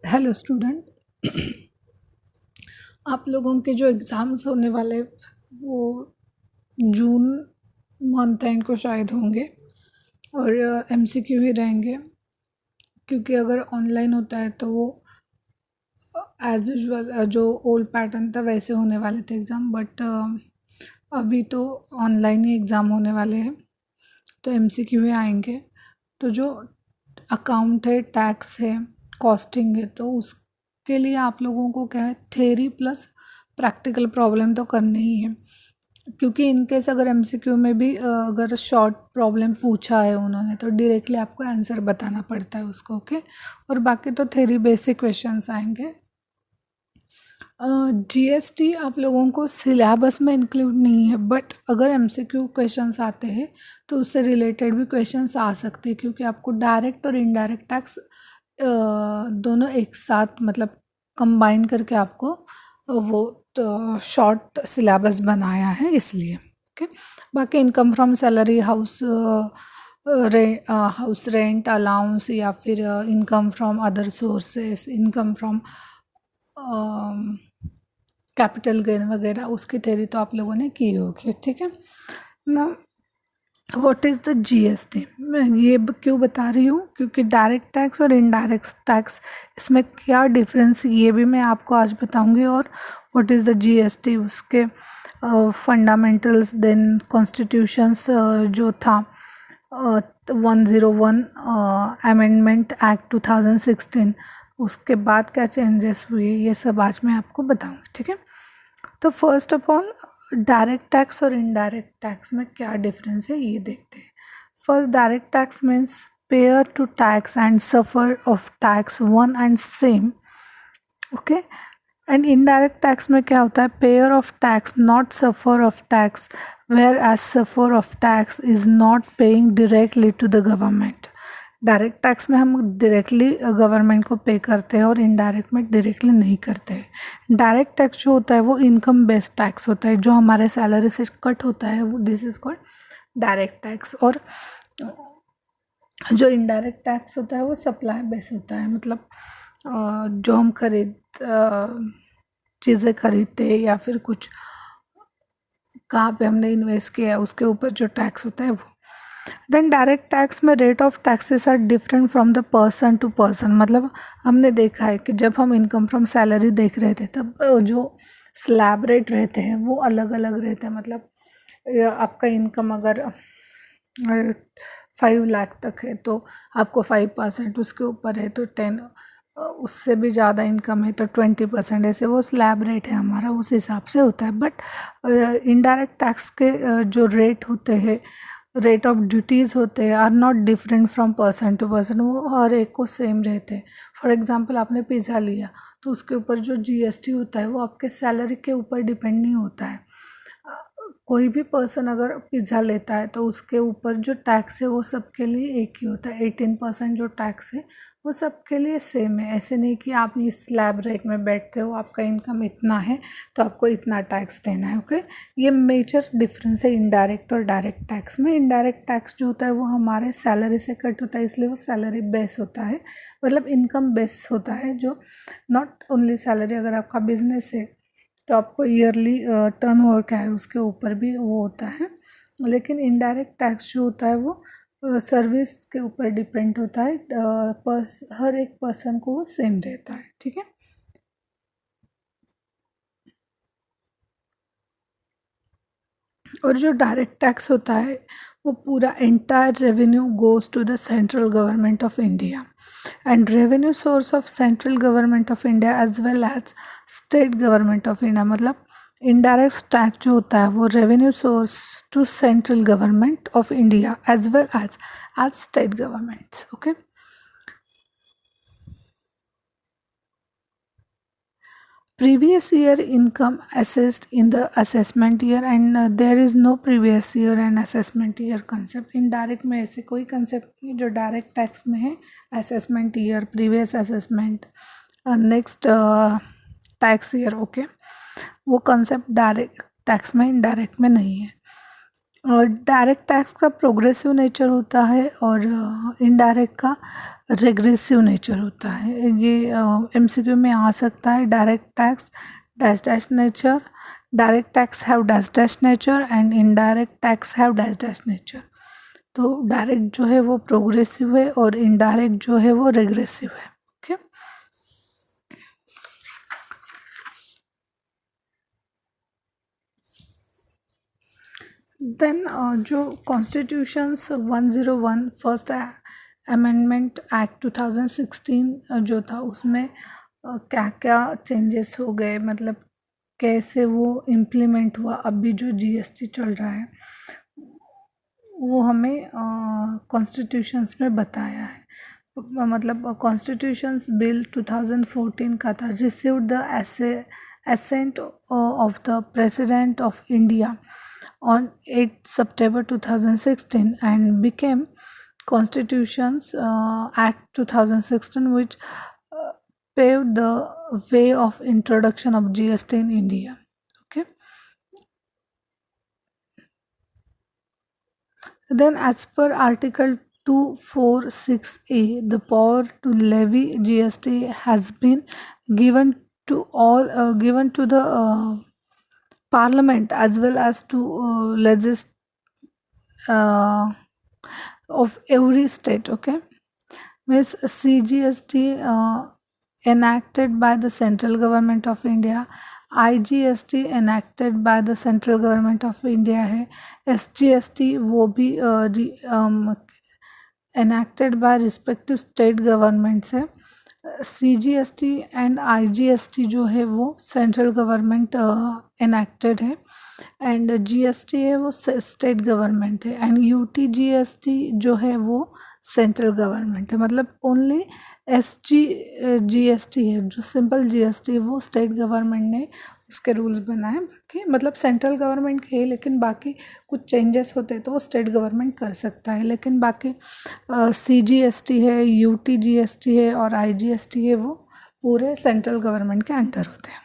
Hello student. आप लोगों के जो एग्ज़ाम्स होने वाले वो जून मंथ एंड को शायद होंगे और एमसीक्यू ही रहेंगे, क्योंकि अगर ऑनलाइन होता है तो वो एज़ यूजुअल जो ओल्ड पैटर्न था वैसे होने वाले थे एग्ज़ाम, बट अभी तो ऑनलाइन ही एग्ज़ाम होने वाले हैं तो एमसीक्यू ही आएंगे। तो जो अकाउंट है, टैक्स है, कॉस्टिंग है, तो उसके लिए आप लोगों को क्या है, थ्योरी प्लस प्रैक्टिकल प्रॉब्लम तो करनी ही है, क्योंकि इनकेस अगर एमसीक्यू में भी अगर शॉर्ट प्रॉब्लम पूछा है उन्होंने तो डायरेक्टली आपको आंसर बताना पड़ता है उसको। ओके, और बाकी तो थ्योरी बेसिक क्वेश्चंस आएंगे। जीएसटी आप लोगों को सिलेबस में इंक्लूड नहीं है, बट अगर एमसीक्यू क्वेश्चंस आते हैं तो उससे रिलेटेड भी क्वेश्चंस आ सकते हैं, क्योंकि आपको डायरेक्ट और इनडायरेक्ट टैक्स दोनों एक साथ मतलब कंबाइन करके आपको वो तो शॉर्ट सिलेबस बनाया है इसलिए। ओके, बाकी income from salary, house rent allowance, या फिर income from other sources, income from capital gain वगैरह, उसकी थ्योरी तो आप लोगों ने की होगी। ठीक है ना। व्हाट इज़ द जीएसटी, मैं ये क्यों बता रही हूँ, क्योंकि डायरेक्ट टैक्स और इनडायरेक्ट टैक्स इसमें क्या डिफरेंस ये भी मैं आपको आज बताऊँगी, और व्हाट इज़ द जीएसटी, उसके फंडामेंटल्स, देन कॉन्स्टिट्यूशंस जो था 101 अमेंडमेंट एक्ट 2016, उसके बाद क्या चेंजेस हुए, ये सब आज मैं आपको बताऊँगी। ठीक है, तो first of all direct tax और इनडायरेक्ट टैक्स में क्या डिफरेंस है ये देखते हैं। First, direct tax means payer to tax and suffer of tax one and same. Okay, and indirect tax में क्या होता है, payer of tax not suffer of tax, whereas suffer of tax is not paying directly to the government. Direct tax में हम directly government को पे करते हैं और इनडायरेक्ट में डायरेक्टली नहीं करते हैं। डायरेक्ट टैक्स जो होता है वो इनकम बेस्ड टैक्स होता है, जो हमारे सैलरी से कट होता है, वो this is called direct tax. और जो इनडायरेक्ट टैक्स होता है वो सप्लाई बेस होता है, मतलब जो हम चीज़ें खरीदते हैं या फिर कुछ कहाँ पे हमने इन्वेस्ट किया है उसके ऊपर जो टैक्स होता है वो। देन डायरेक्ट टैक्स में rate of taxes are different from the person to person, मतलब हमने देखा है कि जब हम इनकम फ्रॉम सैलरी देख रहे थे तब जो स्लैब रेट रहते हैं वो अलग अलग रहते हैं। मतलब आपका इनकम अगर 5 लाख तक है तो आपको 5%, उसके ऊपर है तो 10, उससे भी ज़्यादा इनकम है तो 20%, ऐसे वो स्लैब रेट है हमारा, उस हिसाब से होता है। बट इनडायरेक्ट टैक्स के जो रेट होते हैं, रेट ऑफ ड्यूटीज़ होते हैं, are not different from person to person, वो हर एक को सेम रहते हैं। फॉर एग्जांपल आपने पिज़्ज़ा लिया तो उसके ऊपर जो जीएसटी होता है वो आपके सैलरी के ऊपर डिपेंड नहीं होता है। कोई भी पर्सन अगर पिज़्ज़ा लेता है तो उसके ऊपर जो टैक्स है वो सबके लिए एक ही होता है। 18% जो टैक्स है वो सबके लिए सेम है। ऐसे नहीं कि आप इस स्लैब रेट में बैठते हो, आपका इनकम इतना है तो आपको इतना टैक्स देना है। ओके, ये मेजर डिफरेंस है इनडायरेक्ट और डायरेक्ट टैक्स में। इनडायरेक्ट टैक्स जो होता है वो हमारे सैलरी से कट होता है, इसलिए वो सैलरी बेस होता है, मतलब इनकम बेस होता है। जो नॉट ओनली सैलरी, अगर आपका बिजनेस है तो आपको ईयरली टर्नओवर क्या है उसके ऊपर भी वो होता है। लेकिन इनडायरेक्ट टैक्स जो होता है वो सर्विस के ऊपर डिपेंड होता है, हर एक पर्सन को वो सेम रहता है। ठीक है, और जो डायरेक्ट टैक्स होता है वो पूरा entire revenue goes to the central government of India, and revenue source of central government of India as well as state government of India. मतलब इनडायरेक्ट टैक्स जो होता है वो revenue source to central government of India as well as state governments. Okay, previous year income assessed in the assessment year, and there is no previous year and assessment year concept in direct में। ऐसे कोई concept नहीं जो direct tax में है। assessment year, previous assessment, next tax year, okay, वो concept direct tax में indirect में नहीं है। और डायरेक्ट टैक्स का प्रोग्रेसिव नेचर होता है और इनडायरेक्ट का रेग्रेसिव नेचर होता है। ये एमसीक्यू में आ सकता है। Direct tax dash dash nature, direct tax have dash dash nature and indirect tax have dash dash nature. तो डायरेक्ट जो है वो प्रोग्रेसिव है और इनडायरेक्ट जो है वो रेग्रेसिव है। ओके, देन जो कॉन्स्टिट्यूशंस 101 फर्स्ट अमेंडमेंट एक्ट 2016 जो था, उसमें क्या क्या चेंजेस हो गए, मतलब कैसे वो इम्प्लीमेंट हुआ। अभी जो जीएसटी चल रहा है वो हमें कॉन्स्टिट्यूशंस में बताया है। मतलब कॉन्स्टिट्यूशंस बिल 2014 का था, received the assent of the President of India on 8 September 2016 and became Constitutions Act 2016, which paved the way of introduction of GST in India. Okay. Then, as per Article 246A, the power to levy GST has been given to all, given to the Parliament as well as to of every state. Okay, means CGST enacted by the central government of India, IGST enacted by the central government of India है, SGST वो भी enacted by respective state governments है, CGST and IGST जो है वो central government enacted है and GST है वो स्टेट गवर्नमेंट है एंड UTGST जो है वो सेंट्रल गवर्नमेंट है। मतलब ओनली SGST है जो सिंपल GST है वो स्टेट गवर्नमेंट ने उसके रूल्स बनाए। बाकी मतलब सेंट्रल गवर्नमेंट के है, लेकिन बाकी कुछ चेंजेस होते तो वो स्टेट गवर्नमेंट कर सकता है। लेकिन बाकी CGST है, UTGST है और IGST है वो पूरे सेंट्रल गवर्नमेंट के अंडर होते हैं।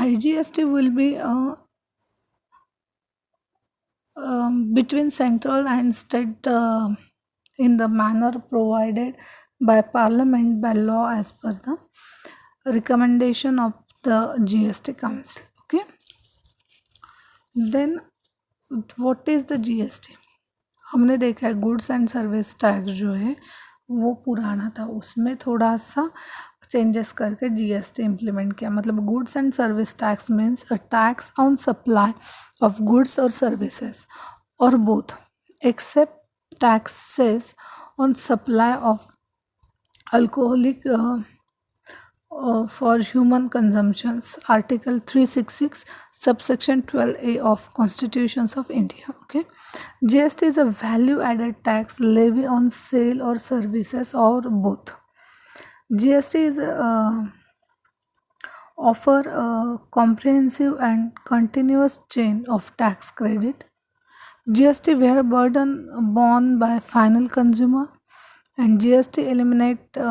IGST will be between central and state in the manner provided by Parliament by law as per the recommendation of the GST Council. Okay. Then what is the GST? हमने देखा है goods and service tax जो है वो पुराना था, उसमें थोड़ा सा चेंजेस करके जीएसटी इम्प्लीमेंट किया। मतलब goods and service tax means a tax on supply of goods और सर्विसेज और both, except taxes on supply of alcoholic for human consumptions, Article 366 subsection 12A of Constitutions of India. Okay, GST is a value added tax levy on sale or services or both. GST is offer a comprehensive and continuous chain of tax credit. GST where burden borne by final consumer and GST eliminate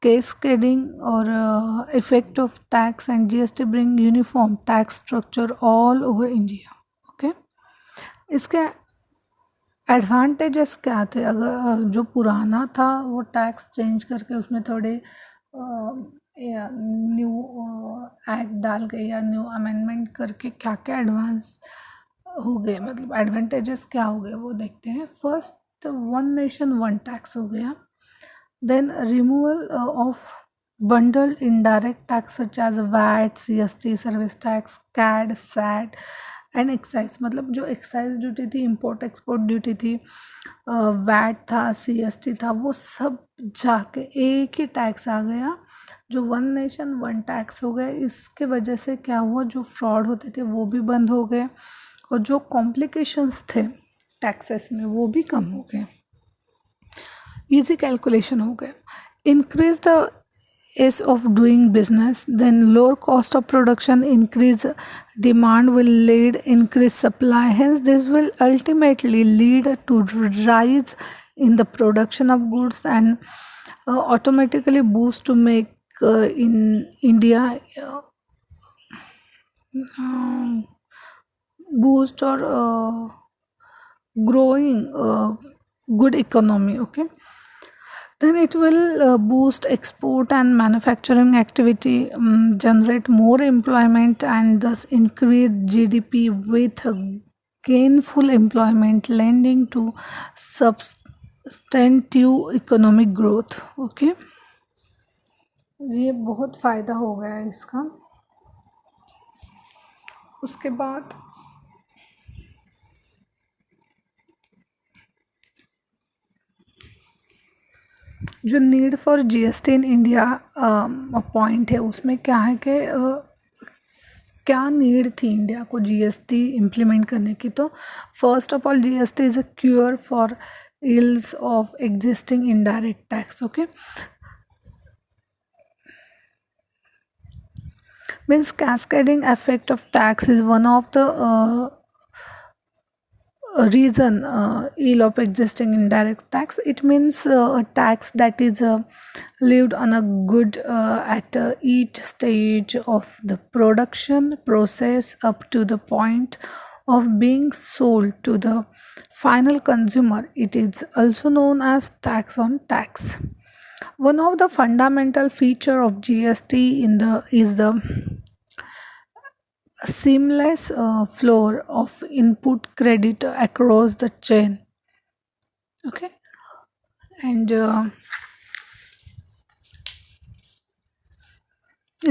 cascading or effect of tax and GST bring uniform tax structure all over India. Okay, इसके advantages क्या थे? अगर जो पुराना था वो tax change करके उसमें थोड़े न्यू एक्ट डाल गए या न्यू अमेंडमेंट करके क्या क्या एडवांस हो गए, मतलब एडवांटेजेस क्या हो गए वो देखते हैं। First, one nation one tax हो गया। Then removal of bundled indirect tax such as VAT, CST, service tax, CAD, SAT and excise. मतलब जो एक्साइज ड्यूटी थी, इम्पोर्ट एक्सपोर्ट ड्यूटी थी, वैट था, CST था, वो सब जाके एक ही टैक्स आ गया जो वन नेशन वन टैक्स हो गए। इसके वजह से क्या हुआ, जो फ्रॉड होते थे वो भी बंद हो गए और जो कॉम्प्लिकेशंस थे टैक्सेस में वो भी कम हो गए, easy calculation हो गया। increase the ease of doing business, then lower cost of production, increase demand will lead increase supply, hence this will ultimately lead to rise in the production of goods and automatically boost to make in India boost or growing good economy. Okay, then it will boost export and manufacturing activity, generate more employment, and thus increase GDP with a gainful employment, lending to substantive economic growth. Okay, ये बहुत फ़ायदा हो गया है इसका. उसके बाद जो need for GST in India point है, उसमें क्या है कि क्या नीड थी इंडिया को जीएसटी इम्प्लीमेंट करने की. तो first of all, GST is a cure for ills of existing indirect tax. Okay, means cascading effect of tax is one of the reason ill of existing indirect tax. It means a tax that is lived on a good at each stage of the production process up to the point of being sold to the final consumer. It is also known as tax on tax. One of the fundamental feature of GST is the seamless flow of input credit across the chain. Okay, and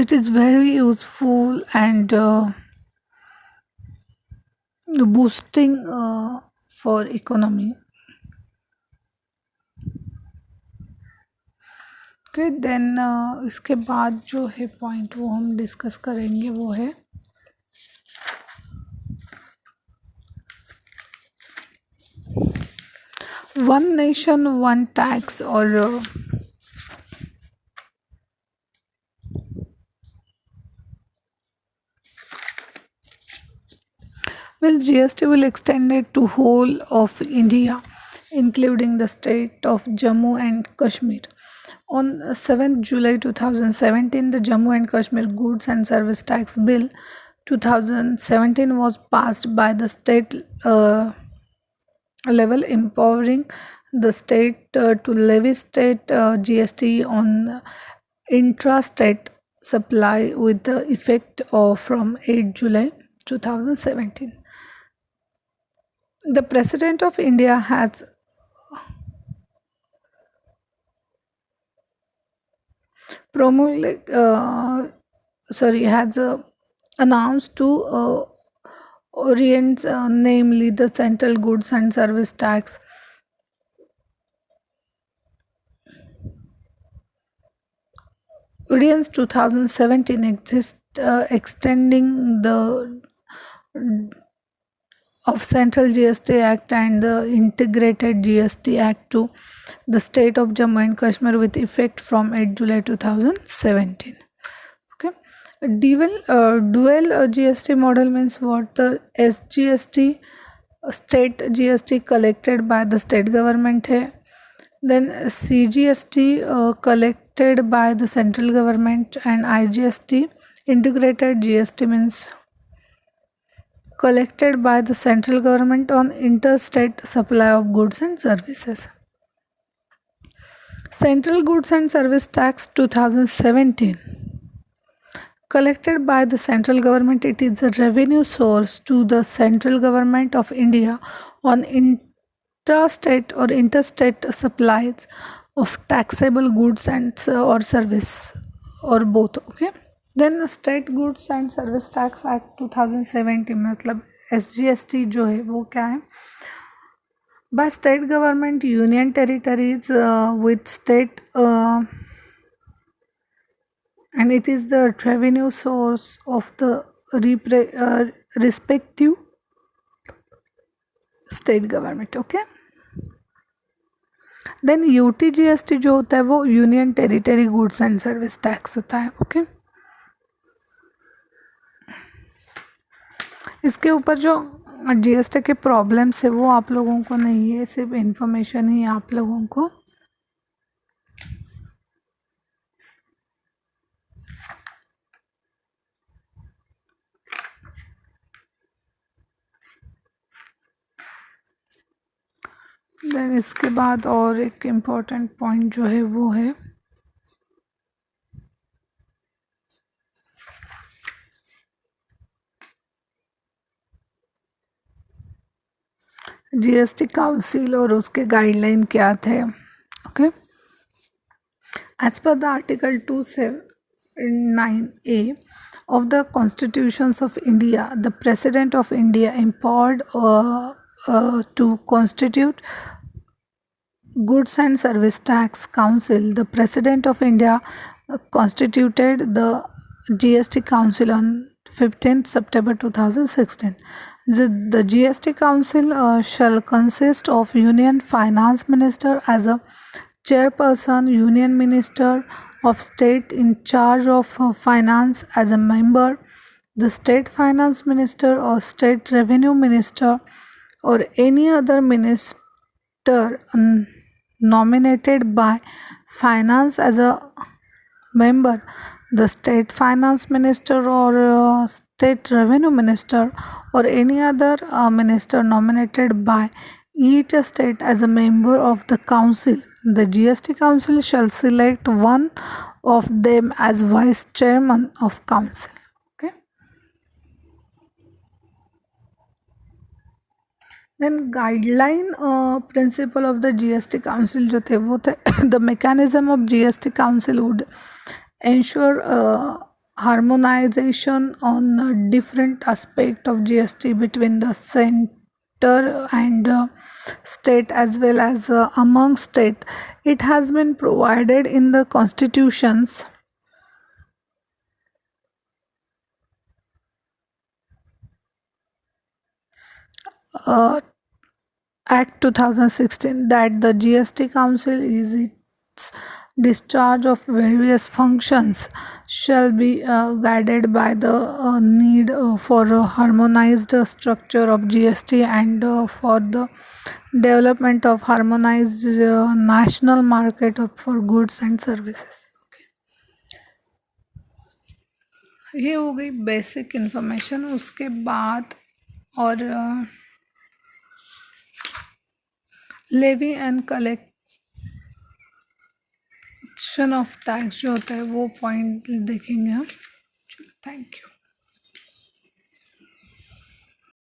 it is very useful and boosting for economy. Okay, then इसके बाद जो है point वो हम discuss करेंगे, वो है one nation one tax. और well, GST will extend it to whole of India, including the state of Jammu and Kashmir. On 7th July 2017, the Jammu and Kashmir Goods and Service Tax Bill 2017 was passed by the state level, empowering the state to levy state GST on intrastate supply with the effect of from 8 July 2017. The President of India has announced two orients, namely the Central Goods and Service Tax Ordinance 2017 extending the of Central GST Act and the Integrated GST Act to the state of Jammu and Kashmir with effect from 8 July 2017. Okay, dual GST model means what? The SGST state GST collected by the state government है, then CGST collected by the central government, and IGST integrated GST means collected by the central government on interstate supply of goods and services. Central Goods and Service Tax 2017 collected by the central government. It is a revenue source to the central government of India on intrastate or interstate supplies of taxable goods and or service or both. Okay, then State Goods and Service Tax Act 2017 मतलब SGST जो है वो क्या है? By state government, union territories with state and it is the revenue source of the respective state government. Okay, then UTGST जो होता है वो union territory goods and service tax होता है. ओके, इसके ऊपर जो GST के प्रॉब्लम्स है वो आप लोगों को नहीं है, सिर्फ इन्फॉर्मेशन ही आप लोगों को. देन इसके बाद और एक इम्पॉर्टेंट पॉइंट जो है वो है जीएसटी काउंसिल और उसके गाइडलाइन क्या थे. Okay, as per the article 279A of the constitutions of India, the president of India empowered to constitute goods and service tax council. The president of India constituted the GST council on 15th September 2016. The GST council shall consist of union finance minister as a chairperson, union minister of state in charge of finance as a member, the state finance minister or state revenue minister or any other minister nominated by finance as a member, the state finance minister or state revenue minister or any other minister nominated by each state as a member of the council. The GST council shall select one of them as vice chairman of council. Okay. Then guideline principle of the GST council जो थे वो थे the mechanism of GST council would ensure harmonization on different aspect of GST between the center and state as well as among state. It has been provided in the constitutions Act 2016 that the GST Council is its discharge of various functions shall be guided by the need for a harmonized structure of GST and for the development of harmonized national market for goods and services. ये हो गई basic information. उसके बाद और levy and collection of tax जो होता है वो पॉइंट देखेंगे हम. Thank you.